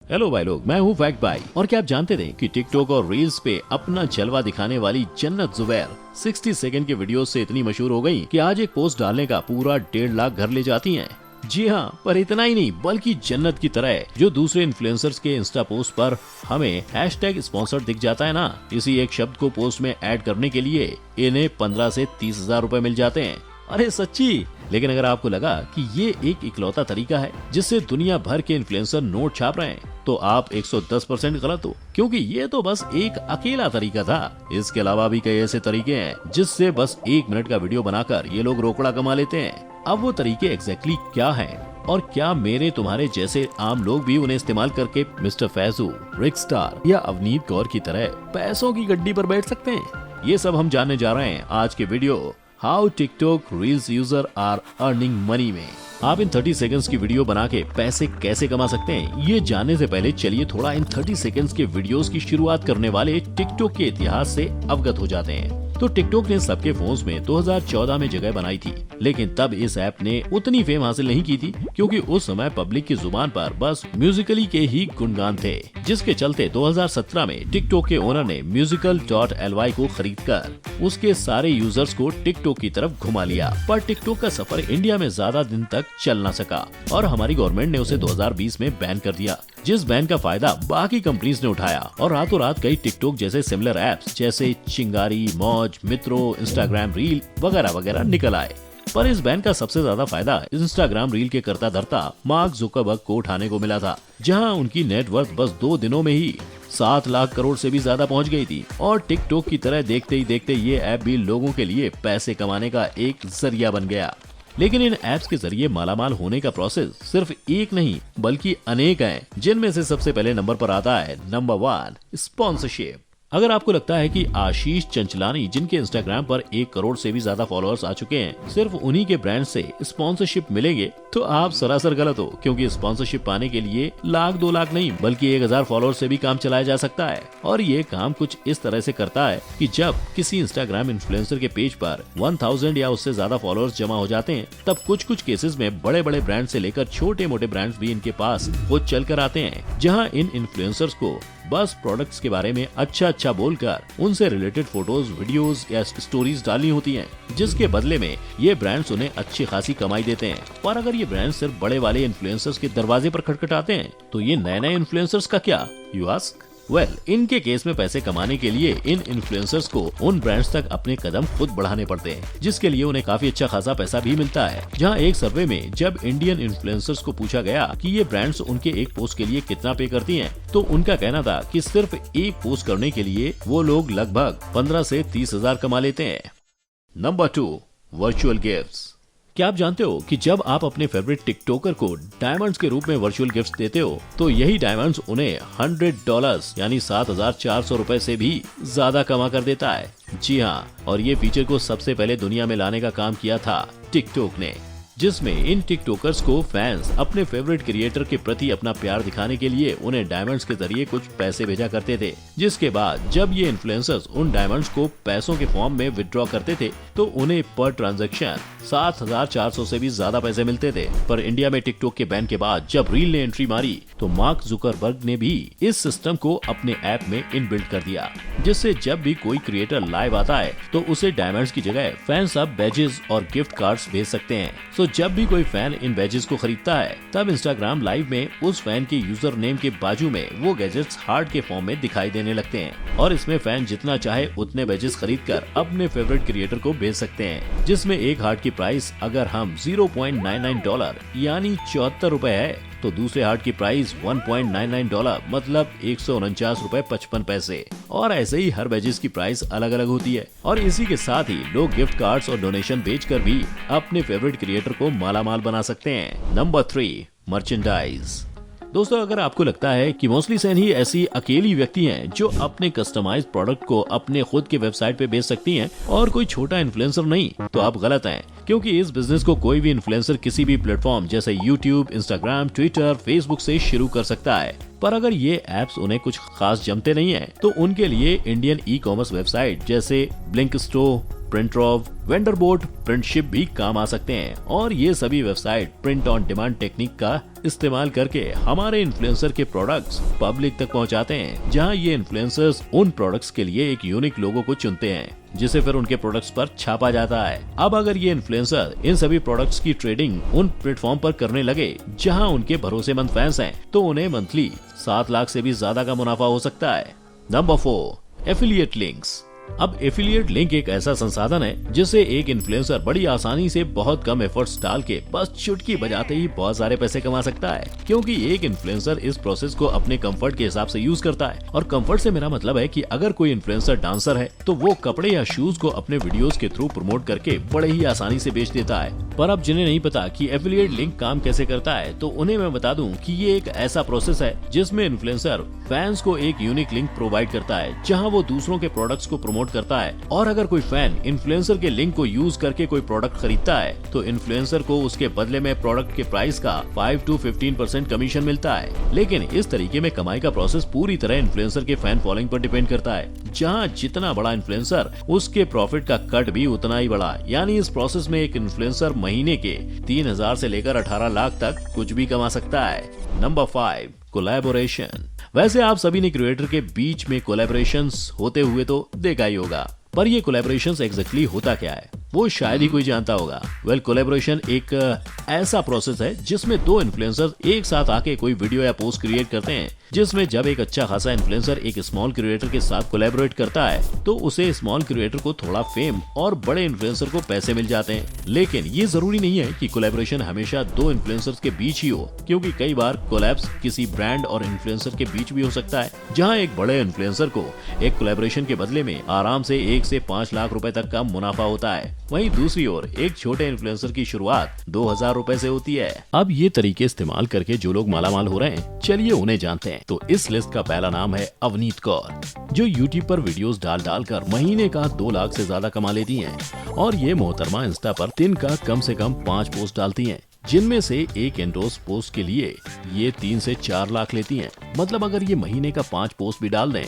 Hello भाई लोग, मैं हूँ फैक्ट भाई। और क्या आप जानते थे कि टिकटॉक और रील्स पे अपना जलवा दिखाने वाली जन्नत जुबैर 60 सेकंड के वीडियो से इतनी मशहूर हो गई कि आज एक पोस्ट डालने का पूरा 1.5 लाख घर ले जाती हैं। जी हाँ, पर इतना ही नहीं बल्कि जन्नत की तरह जो दूसरे इन्फ्लुएंसर्स के इंस्टा पोस्ट पर हमें हैशटैग स्पॉन्सर्ड दिख जाता है ना, इसी एक शब्द को पोस्ट में ऐड करने के लिए इन्हें 15 से 30 हजार रूपए मिल जाते हैं। अरे सच्ची। लेकिन अगर आपको लगा कि ये एक इकलौता तरीका है जिससे दुनिया भर के इन्फ्लुएंसर नोट छाप रहे हैं, तो आप 110% गलत हो, क्योंकि ये तो बस एक अकेला तरीका था। इसके अलावा भी कई ऐसे तरीके हैं जिससे बस 1 मिनट का वीडियो बनाकर ये लोग रोकड़ा कमा लेते हैं। अब वो तरीके एग्जैक्टली क्या हैं और क्या मेरे तुम्हारे जैसे आम लोग भी उन्हें इस्तेमाल करके मिस्टर फैजू, रिक स्टार या अवनीत कौर की तरह पैसों की गड्डी पर बैठ सकते हैं? ये सब हम जानने जा रहे हैं आज के video how TikTok reels user are earning money में। आप इन 30 सेकंड्स की वीडियो बना के पैसे कैसे कमा सकते हैं, ये जानने से पहले चलिए थोड़ा इन 30 सेकंड्स के वीडियोस की शुरुआत करने वाले टिकटॉक के इतिहास से अवगत हो जाते हैं। तो टिकटॉक ने सबके फोन्स में 2014 में जगह बनाई थी, लेकिन तब इस ऐप ने उतनी फेम हासिल नहीं की थी क्योंकि उस समय पब्लिक की जुबान पर बस म्यूजिकली के ही गुणगान थे, जिसके चलते 2017 में टिकटॉक के ओनर ने musical.ly को खरीदकर उसके सारे यूजर्स को टिकटॉक की तरफ घुमा लिया। पर टिकटॉक का सफर इंडिया में ज्यादा दिन तक चल न सका और हमारी गवर्नमेंट ने उसे 2020 में बैन कर दिया, जिस बैन का फायदा बाकी कंपनीज ने उठाया और रातों रात कई टिकटॉक जैसे सिमिलर ऐप्स जैसे चिंगारी, मौज, मित्रों, इंस्टाग्राम रील वगैरह वगैरह निकल आए। पर इस बैन का सबसे ज्यादा फायदा इंस्टाग्राम रील के कर्ता धर्ता मार्क जुकरबर्ग को उठाने को मिला था, जहां उनकी नेटवर्थ बस 2 दिनों में ही 7 लाख करोड़ से भी ज्यादा पहुंच गई थी। और टिकटॉक की तरह देखते ही देखते ये ऐप भी लोगों के लिए पैसे कमाने का एक जरिया बन गया। लेकिन इन ऐप्स के जरिए मालामाल होने का प्रोसेस सिर्फ एक नहीं बल्कि अनेक हैं, जिनमें से सबसे पहले नंबर पर आता है नंबर 1 स्पॉन्सरशिप। अगर आपको लगता है कि आशीष चंचलानी, जिनके इंस्टाग्राम पर 1 करोड़ से भी ज्यादा फॉलोअर्स आ चुके हैं, सिर्फ उन्हीं के ब्रांड से स्पॉन्सरशिप मिलेंगे, तो आप सरासर गलत हो, क्योंकि स्पॉन्सरशिप पाने के लिए 1-2 लाख नहीं बल्कि 1000 फॉलोअर्स से भी काम चलाया जा सकता है। और ये काम कुछ इस तरह से करता है कि जब किसी इंस्टाग्राम इन्फ्लुएंसर के पेज पर 1000 या उससे ज्यादा फॉलोअर्स जमा हो जाते हैं, तब कुछ केसेस में बड़े बड़े ब्रांड से लेकर छोटे मोटे ब्रांड्स भी इनके पास खुद चल कर आते हैं, जहाँ इन इन्फ्लुएंसर्स को बस प्रोडक्ट्स के बारे में अच्छा बोलकर उनसे रिलेटेड फोटोज, वीडियोस या स्टोरीज डालनी होती हैं, जिसके बदले में ये ब्रांड्स उन्हें अच्छी खासी कमाई देते हैं। पर अगर ये ब्रांड्स सिर्फ बड़े वाले इन्फ्लुएंसर्स के दरवाजे पर खटखटाते हैं, तो ये नए इन्फ्लुएंसर्स का क्या, यू आस्क? वेल, इनके केस में पैसे कमाने के लिए इन इन्फ्लुएंसर्स को उन ब्रांड्स तक अपने कदम खुद बढ़ाने पड़ते हैं, जिसके लिए उन्हें काफी अच्छा खासा पैसा भी मिलता है। जहां एक सर्वे में जब इंडियन इन्फ्लुएंसर्स को पूछा गया कि ये ब्रांड्स उनके एक पोस्ट के लिए कितना पे करती हैं, तो उनका कहना था कि सिर्फ एक पोस्ट करने के लिए वो लोग लगभग 15 से 30 हजार कमा लेते हैं। Number 2 virtual gifts. क्या आप जानते हो कि जब आप अपने फेवरेट टिकटॉकर को डायमंड्स के रूप में वर्चुअल गिफ्ट्स देते हो, तो यही डायमंड्स उन्हें $100 यानी 7,400 रुपए से भी ज्यादा कमा कर देता है। जी हाँ, और ये फीचर को सबसे पहले दुनिया में लाने का काम किया था टिकटॉक ने, जिसमें इन टिकटॉकर्स को फैंस अपने फेवरेट क्रिएटर के प्रति अपना प्यार दिखाने के लिए उन्हें डायमंड्स के जरिए कुछ पैसे भेजा करते थे, जिसके बाद जब ये इन्फ्लुएंसर्स उन डायमंड्स को पैसों के फॉर्म में विड्रॉ करते थे, तो उन्हें पर ट्रांजैक्शन 7,400 से भी ज्यादा पैसे मिलते थे। पर इंडिया में टिकटॉक के बैन के बाद जब रील ने एंट्री मारी, तो मार्क जुकरबर्ग ने भी इस सिस्टम को अपने ऐप में इनबिल्ट कर दिया, जिससे जब भी कोई क्रिएटर लाइव आता है, तो उसे डायमंड्स की जगह फैंस अब बैजेस और गिफ्ट कार्ड्स भेज सकते हैं। सो जब भी कोई फैन इन बैजेस को खरीदता है, तब इंस्टाग्राम लाइव में उस फैन के यूजर नेम के बाजू में वो गैजेट्स हार्ट के फॉर्म में दिखाई देने लगते हैं, और इसमें फैन जितना चाहे उतने बैजेस खरीदकर अपने फेवरेट क्रिएटर को भेज सकते हैं, जिसमें एक हार्ट की प्राइस अगर हम $0.99 यानी 74 रुपए है, तो दूसरे हार्ट की प्राइस $1.99 मतलब 149 रुपए 55 पैसे। और ऐसे ही हर बैजेस की प्राइस अलग अलग होती है। और इसी के साथ ही लोग गिफ्ट कार्ड्स और डोनेशन बेचकर भी अपने फेवरेट क्रिएटर को मालामाल बना सकते हैं। Number 3 merchandise. दोस्तों, अगर आपको लगता है कि मोस्टली सेन ही ऐसी अकेली व्यक्ति हैं जो अपने कस्टमाइज्ड प्रोडक्ट को अपने खुद के वेबसाइट पे बेच सकती हैं और कोई छोटा इन्फ्लुएंसर नहीं, तो आप गलत हैं, क्योंकि इस बिजनेस को कोई भी इन्फ्लुएंसर किसी भी प्लेटफॉर्म जैसे यूट्यूब, इंस्टाग्राम, ट्विटर, फेसबुक से शुरू कर सकता है। पर अगर ये ऐप्स उन्हें कुछ खास जमते नहीं है, तो उनके लिए इंडियन ई कॉमर्स वेबसाइट जैसे ब्लिंकिस्टो, प्रिंटर ऑफ, वेंडर बोर्ड, प्रिंटशिप भी काम आ सकते हैं। और ये सभी website print on demand technique का इस्तेमाल करके हमारे इन्फ्लुएंसर के प्रोडक्ट्स पब्लिक तक पहुंचाते हैं, जहां ये इन्फ्लुएंसर्स उन प्रोडक्ट्स के लिए एक यूनिक लोगो को चुनते हैं जिसे फिर उनके प्रोडक्ट्स पर छापा जाता है। अब अगर ये इन्फ्लुएंसर इन सभी प्रोडक्ट्स की ट्रेडिंग उन प्लेटफॉर्म पर करने लगे जहां उनके भरोसेमंद फैंस हैं, तो उन्हें मंथली 7 लाख से भी ज्यादा का मुनाफा हो सकता है। Number 4, affiliate links. अब एफिलिएट लिंक एक ऐसा संसाधन है जिससे एक इन्फ्लुएंसर बड़ी आसानी से बहुत कम एफर्ट्स डाल के बस चुटकी बजाते ही बहुत सारे पैसे कमा सकता है, क्योंकि एक इन्फ्लुएंसर इस प्रोसेस को अपने कंफर्ट के हिसाब से यूज करता है। और कंफर्ट से मेरा मतलब है कि अगर कोई इन्फ्लुएंसर डांसर है तो वो कपड़े या शूज को अपने वीडियोस के थ्रू प्रमोट करके बड़े ही आसानी से बेच देता है। पर अब जिन्हें नहीं पता कि एफिलिएट लिंक काम कैसे करता है, तो उन्हें मैं बता दूं कि ये एक ऐसा प्रोसेस है जिसमें इन्फ्लुएंसर फैंस को एक यूनिक लिंक प्रोवाइड करता है जहां वो दूसरों के प्रोडक्ट्स को प्रमोट करता है। और अगर कोई फैन इन्फ्लुएंसर के लिंक को यूज करके कोई प्रोडक्ट खरीदता है तो इन्फ्लुएंसर को उसके बदले में प्रोडक्ट के प्राइस का 5 to 15% कमीशन मिलता है। लेकिन इस तरीके में कमाई का प्रोसेस पूरी तरह इन्फ्लुएंसर के फैन फॉलोइंग पर डिपेंड करता है, जहां जितना बड़ा इन्फ्लुएंसर उसके प्रॉफिट का कट भी उतना ही बड़ा। यानी इस प्रोसेस में एक इन्फ्लुएंसर महीने के 3,000 से लेकर 18 लाख तक कुछ भी कमा सकता है। Number 5, collaboration. वैसे आप सभी ने क्रिएटर के बीच में कोलैबोरेशंस होते हुए तो देखा ही होगा, पर ये कोलैबोरेशंस एग्जैक्टली होता क्या है वो शायद ही कोई जानता होगा। वेल, कोलैबोरेशन एक ऐसा प्रोसेस है जिसमें दो इन्फ्लुएंसर एक साथ आके कोई वीडियो या पोस्ट क्रिएट करते हैं, जिसमें जब एक अच्छा खासा इन्फ्लुएंसर एक स्मॉल क्रिएटर के साथ कोलैबोरेट करता है तो उसे स्मॉल क्रिएटर को थोड़ा फेम और बड़े इन्फ्लुएंसर को पैसे मिल जाते हैं। लेकिन ये जरूरी नहीं है कि कोलैबोरेशन हमेशा दो इन्फ्लुएंसर्स के बीच ही हो, क्योंकि कई बार कोलैब्स किसी ब्रांड और इन्फ्लुएंसर के बीच भी हो सकता है, जहाँ एक बड़े इन्फ्लुएंसर को एक कोलैबोरेशन के बदले में आराम से 1 से 5 लाख रुपए तक का मुनाफा होता है। वहीं दूसरी ओर एक छोटे इन्फ्लुएंसर की शुरुआत 2,000 रुपए से होती है। अब ये तरीके इस्तेमाल करके जो लोग मालामाल हो रहे हैं, चलिए उन्हें जानते हैं। तो इस लिस्ट का पहला नाम है अवनीत कौर, जो यूट्यूब पर वीडियोस डाल कर महीने का 2 लाख से ज्यादा कमा लेती हैं। और ये मोहतरमा इंस्टा पर दिन का कम से कम 5 पोस्ट डालती हैं, जिनमें से एक एंडोर्स पोस्ट के लिए ये 3 से 4 लाख लेती हैं। मतलब अगर ये महीने का 5 पोस्ट भी डाल दें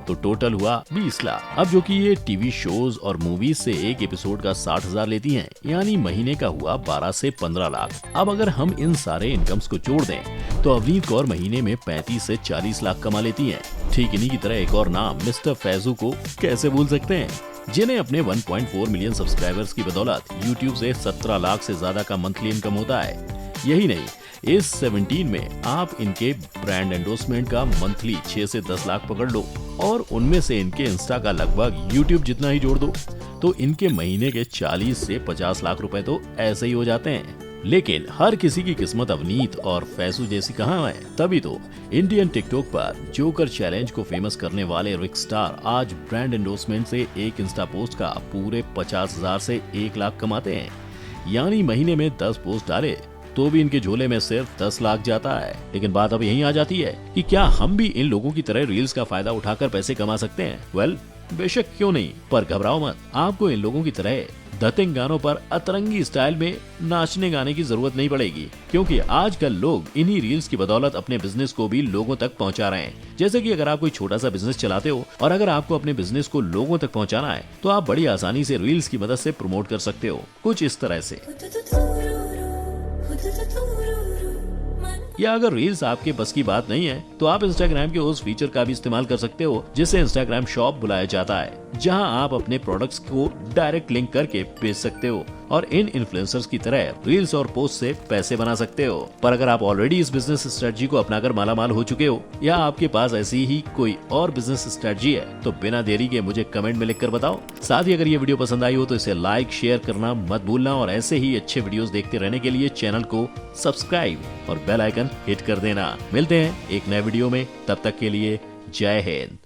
तो टोटल हुआ 20 लाख। अब जो कि ये टीवी शोज और मूवीज से एक एपिसोड का 60,000 लेती हैं, यानी महीने का हुआ 12 से 15 लाख। अब अगर हम इन सारे इनकम्स को जोड़ दें तो अवनीत कौर महीने में 35 से 40 लाख कमा लेती हैं। ठीक इन्हीं की तरह एक और नाम मिस्टर फैजू को कैसे भूल सकते हैं, जिन्हें अपने 1.4 मिलियन सब्सक्राइबर्स की बदौलत यूट्यूब से 17 लाख से ज्यादा का मंथली इनकम होता है। यही नहीं, इस 17 में आप इनके ब्रांड एंडोर्समेंट का मंथली 6 से 10 लाख पकड़ लो और उनमें से इनके इंस्टा का लगभग यूट्यूब जितना ही जोड़ दो, तो इनके महीने के 40 से 50 लाख रुपए तो ऐसे ही हो जाते हैं। लेकिन हर किसी की किस्मत अवनीत और फैजू जैसी कहाँ है, तभी तो इंडियन टिकटॉक पर जोकर चैलेंज को फेमस करने वाले रिक स्टार आज ब्रांड एंडोर्समेंट से एक इंस्टा पोस्ट का पूरे 50,000 से 1 लाख कमाते हैं। यानी महीने में 10 पोस्ट डाले तो भी इनके झोले में सिर्फ 10 लाख जाता है। लेकिन बात अब यहीं आ जाती है कि क्या हम भी इन लोगों की तरह रील्स का फायदा उठाकर पैसे कमा सकते हैं? वेल, बेशक क्यों नहीं, पर घबराओ मत, आपको इन लोगों की तरह धतिंग गानों पर अतरंगी स्टाइल में नाचने गाने की जरूरत नहीं पड़ेगी, क्योंकि आजकल लोग इन्हीं रील्स की बदौलत अपने बिजनेस को भी लोगों तक पहुंचा रहे हैं। जैसे कि अगर आप कोई छोटा सा बिजनेस चलाते हो और अगर आपको अपने बिजनेस को लोगों तक पहुंचाना है तो आप बड़ी आसानी से रील्स की मदद से प्रमोट कर सकते हो, कुछ इस तरह से। या अगर रील्स आपके बस की बात नहीं है तो आप इंस्टाग्राम के उस फीचर का भी इस्तेमाल कर सकते हो जिसे इंस्टाग्राम शॉप बुलाया जाता है, जहां आप अपने प्रोडक्ट्स को डायरेक्ट लिंक करके बेच सकते हो और इन इन्फ्लुएंसर्स की तरह रील्स और पोस्ट से पैसे बना सकते हो। पर अगर आप ऑलरेडी इस बिजनेस स्ट्रेटजी को अपनाकर मालामाल हो चुके हो या आपके पास ऐसी ही कोई और बिजनेस स्ट्रेटजी है तो बिना देरी के मुझे कमेंट में लिखकर बताओ। साथ ही अगर ये वीडियो पसंद आई हो तो इसे लाइक शेयर करना मत भूलना और ऐसे ही अच्छे वीडियोस देखते रहने के लिए चैनल को सब्सक्राइब और बेल आइकन हिट कर देना। मिलते हैं एक नए वीडियो में, तब तक के लिए जय हिंद।